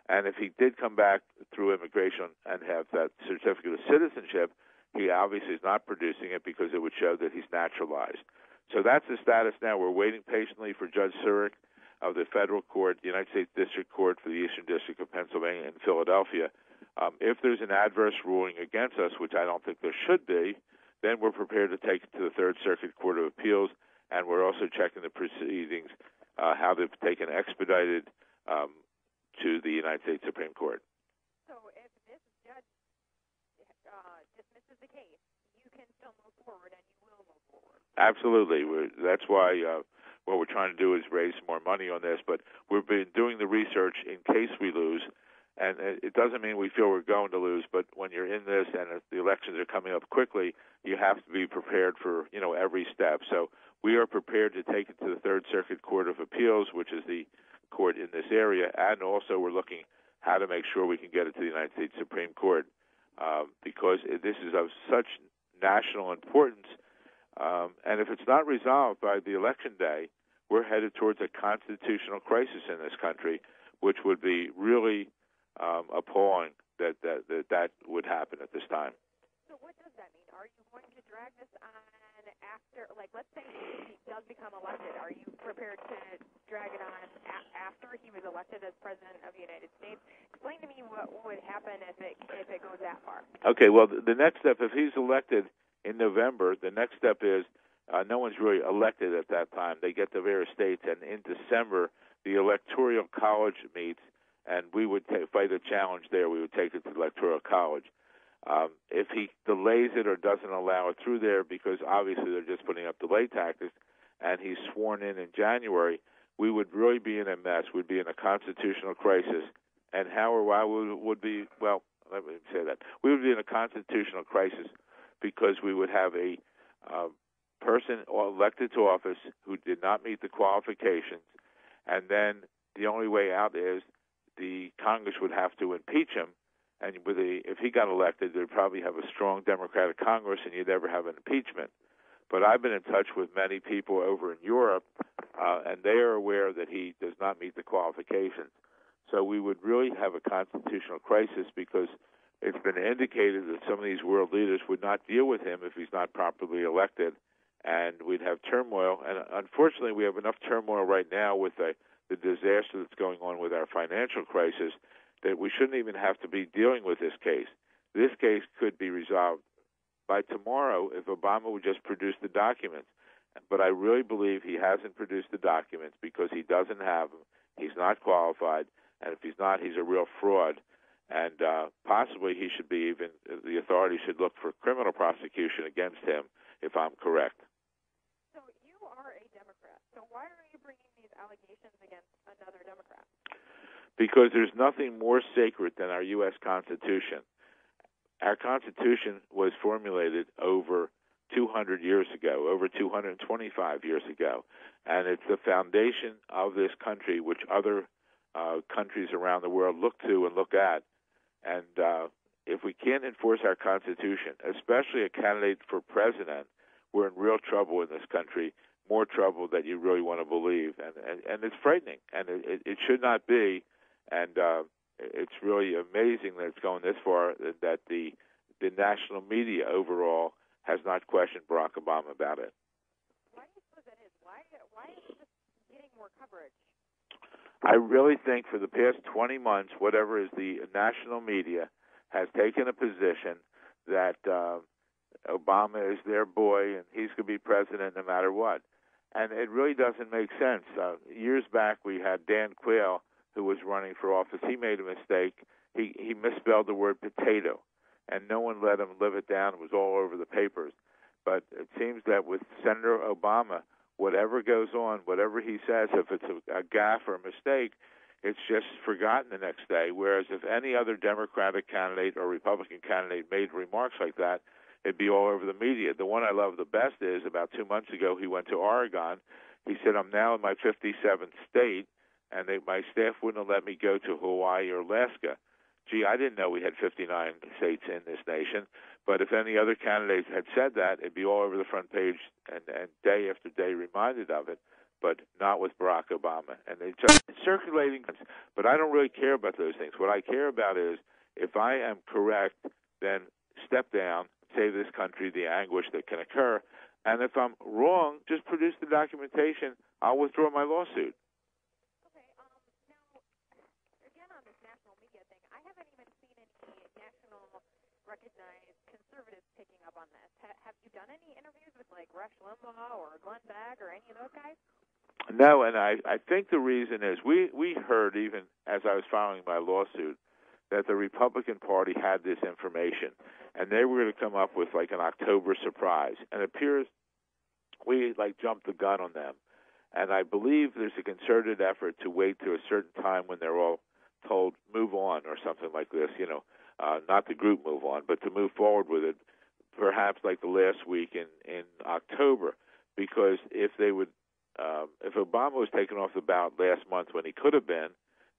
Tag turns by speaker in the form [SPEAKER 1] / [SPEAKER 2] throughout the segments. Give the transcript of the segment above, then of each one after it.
[SPEAKER 1] And if he did come back through immigration and have that certificate of citizenship, he obviously is not producing it because it would show that he's naturalized. So that's the status now. We're waiting patiently for Judge Surik of the federal court, the United States District Court for the Eastern District of Pennsylvania in Philadelphia. If there's an adverse ruling against us, which I don't think there should be, then we're prepared to take it to the Third Circuit Court of Appeals, and we're also checking the proceedings, how they've taken expedited to the United States Supreme Court.
[SPEAKER 2] So if this judge dismisses the case, you can still move forward, and you will move forward?
[SPEAKER 1] Absolutely. That's why what we're trying to do is raise more money on this, but we've been doing the research in case we lose. And it doesn't mean we feel we're going to lose, but when you're in this and if the elections are coming up quickly, you have to be prepared for, every step. So we are prepared to take it to the Third Circuit Court of Appeals, which is the court in this area, and also we're looking how to make sure we can get it to the United States Supreme Court because this is of such national importance. And if it's not resolved by the election day, we're headed towards a constitutional crisis in this country, which would be really appalling that would happen at this time.
[SPEAKER 2] So what does that mean? Are you going to drag this on after, let's say he does become elected, are you prepared to drag it on after he was elected as President of the United States? Explain to me what would happen if it goes that far.
[SPEAKER 1] Okay, well, the next step, if he's elected in November, the next step is no one's really elected at that time. They get the various states, and in December, the Electoral College meets, and we would fight a challenge there. We would take it to the Electoral College. If he delays it or doesn't allow it through there, because obviously they're just putting up delay tactics, and he's sworn in January, we would really be in a mess. We'd be in a constitutional crisis. And how or why would be, well, let me say that. We would be in a constitutional crisis because we would have a person elected to office who did not meet the qualifications, and then the only way out is the Congress would have to impeach him, and if he got elected, they'd probably have a strong Democratic Congress, and you'd never have an impeachment. But I've been in touch with many people over in Europe, and they are aware that he does not meet the qualifications. So we would really have a constitutional crisis because it's been indicated that some of these world leaders would not deal with him if he's not properly elected, and we'd have turmoil. And unfortunately, we have enough turmoil right now with the disaster that's going on with our financial crisis that we shouldn't even have to be dealing with this case. This case could be resolved by tomorrow if Obama would just produce the documents. But I really believe he hasn't produced the documents because he doesn't have them. He's not qualified, and if he's not, he's a real fraud. And possibly he should be the authorities should look for criminal prosecution against him, if I'm correct.
[SPEAKER 2] So you are a Democrat. So why are you bringing these allegations against another Democrat?
[SPEAKER 1] Because there's nothing more sacred than our U.S. Constitution. Our Constitution was formulated over 200 years ago, over 225 years ago, and it's the foundation of this country, which other countries around the world look to and look at. And if we can't enforce our Constitution, especially a candidate for president, we're in real trouble in this country, more trouble than you really want to believe. And it's frightening, and it should not be. And it's really amazing that it's going this far, that the national media overall has not questioned Barack Obama about it.
[SPEAKER 2] Why do you suppose that is? Why is this getting more coverage?
[SPEAKER 1] I really think for the past 20 months, whatever is the national media has taken a position that Obama is their boy and he's going to be president no matter what. And it really doesn't make sense. Years back, we had Dan Quayle, who was running for office. He made a mistake. He misspelled the word potato, and no one let him live it down. It was all over the papers. But it seems that with Senator Obama, whatever goes on, whatever he says, if it's a gaffe or a mistake, it's just forgotten the next day. Whereas if any other Democratic candidate or Republican candidate made remarks like that, it'd be all over the media. The one I love the best is about 2 months ago, he went to Oregon. He said, I'm now in my 57th state, and my staff wouldn't have let me go to Hawaii or Alaska. Gee, I didn't know we had 59 states in this nation. But if any other candidates had said that, it'd be all over the front page and day after day reminded of it. but not with Barack Obama. And they just circulating, but I don't really care about those things. What I care about is if I am correct, then step down, save this country the anguish that can occur. And if I'm wrong, just produce the documentation. I'll withdraw my lawsuit.
[SPEAKER 2] Okay. Now, again on this national media thing, I haven't even seen any national recognized conservatives picking up on this. Have you done any interviews with like Rush Limbaugh or Glenn Beck or any of those guys?
[SPEAKER 1] No, and I think the reason is we heard, even as I was filing my lawsuit, that the Republican Party had this information, and they were going to come up with like an October surprise. And it appears we like jumped the gun on them. And I believe there's a concerted effort to wait to a certain time when they're all told move on or something like this, not the group move on, but to move forward with it, perhaps like the last week in October, because if they would, if Obama was taken off the ballot last month when he could have been,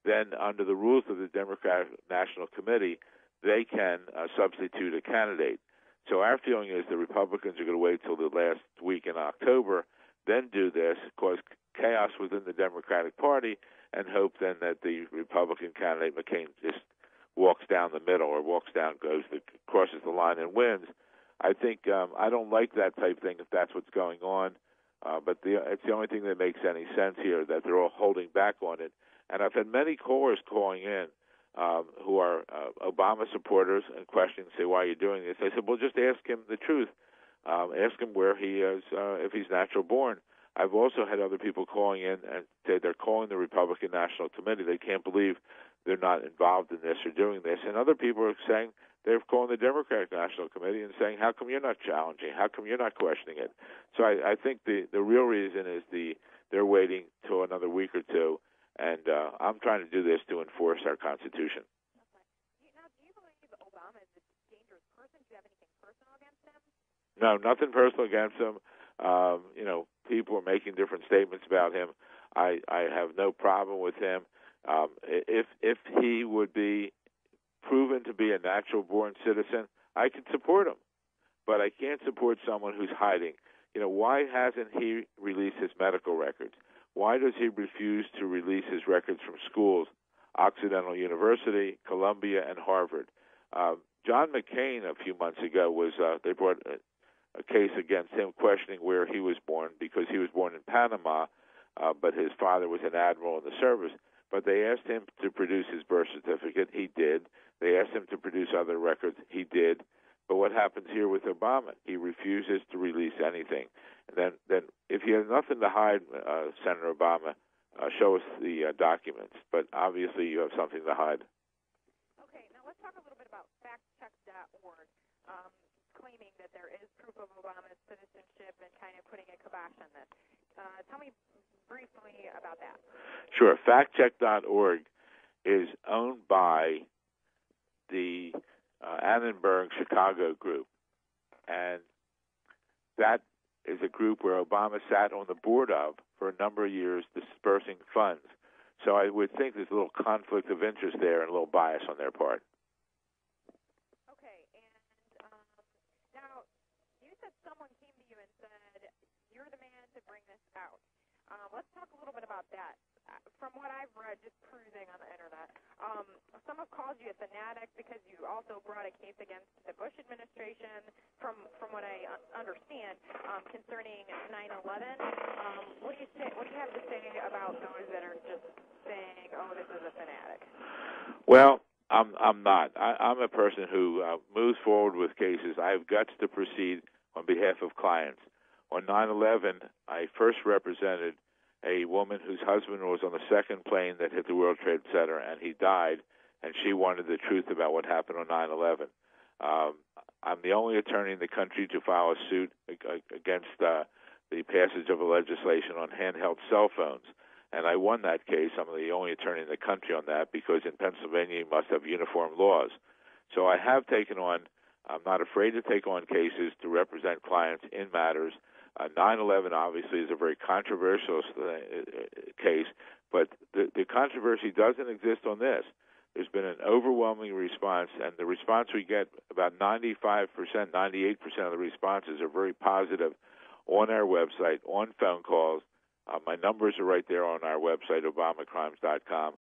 [SPEAKER 1] then under the rules of the Democratic National Committee, they can substitute a candidate. So our feeling is the Republicans are going to wait till the last week in October, then do this, cause chaos within the Democratic Party, and hope then that the Republican candidate McCain just walks down the middle or crosses the line and wins. I think I don't like that type thing if that's what's going on, but it's the only thing that makes any sense here, that they're all holding back on it. And I've had many callers calling in who are Obama supporters and questioning, say, why are you doing this? I said, well, just ask him the truth. Ask him where he is, if he's natural born. I've also had other people calling in and say they're calling the Republican National Committee. They can't believe they're not involved in this or doing this. And other people are saying they're calling the Democratic National Committee and saying, how come you're not challenging? How come you're not questioning it? So I think the real reason is they're waiting till another week or two. And I'm trying to do this to enforce our Constitution.
[SPEAKER 2] Okay. Now, do you believe Obama is a dangerous person? Do you have anything personal against him?
[SPEAKER 1] No, nothing personal against him. People are making different statements about him. I have no problem with him. If he would be proven to be a natural-born citizen, I can support him. But I can't support someone who's hiding. Why hasn't he released his medical records? Why does he refuse to release his records from schools, Occidental University, Columbia, and Harvard? John McCain, a few months ago, they brought a case against him questioning where he was born, because he was born in Panama, but his father was an admiral in the service. But they asked him to produce his birth certificate. He did. They asked him to produce other records. He did. But what happens here with Obama? He refuses to release anything. And then if you have nothing to hide, Senator Obama, show us the documents. But obviously you have something to hide.
[SPEAKER 2] Okay, now let's talk a little bit about factcheck.org, claiming that there is proof of Obama's citizenship and kind of putting a kibosh on this. Tell me briefly about that.
[SPEAKER 1] Sure. Factcheck.org is owned by the Annenberg Chicago group, and that is a group where Obama sat on the board of for a number of years dispersing funds. So I would think there's a little conflict of interest there and a little bias on their part.
[SPEAKER 2] Okay, and now you said someone came to you and said, you're the man to bring this out. Let's talk a little bit about that. From what I've read, just cruising on the internet, some have called you a fanatic because you also brought a case against the Bush administration, from what I understand, concerning 9/11. What do you have to say about those that are just saying, "Oh, this is a fanatic"? Well,
[SPEAKER 1] I'm not. I'm a person who moves forward with cases. I have guts to proceed on behalf of clients. On 9/11, I first represented a woman whose husband was on the second plane that hit the World Trade Center, and he died, and she wanted the truth about what happened on 9/11. I'm the only attorney in the country to file a suit against the passage of a legislation on handheld cell phones, and I won that case. I'm the only attorney in the country on that, because in Pennsylvania you must have uniform laws. So I have taken on, I'm not afraid to take on cases to represent clients in matters. 9/11 obviously is a very controversial case, but the controversy doesn't exist on this. There's been an overwhelming response, and the response we get, about 95%, 98% of the responses are very positive on our website, on phone calls. My numbers are right there on our website, ObamaCrimes.com.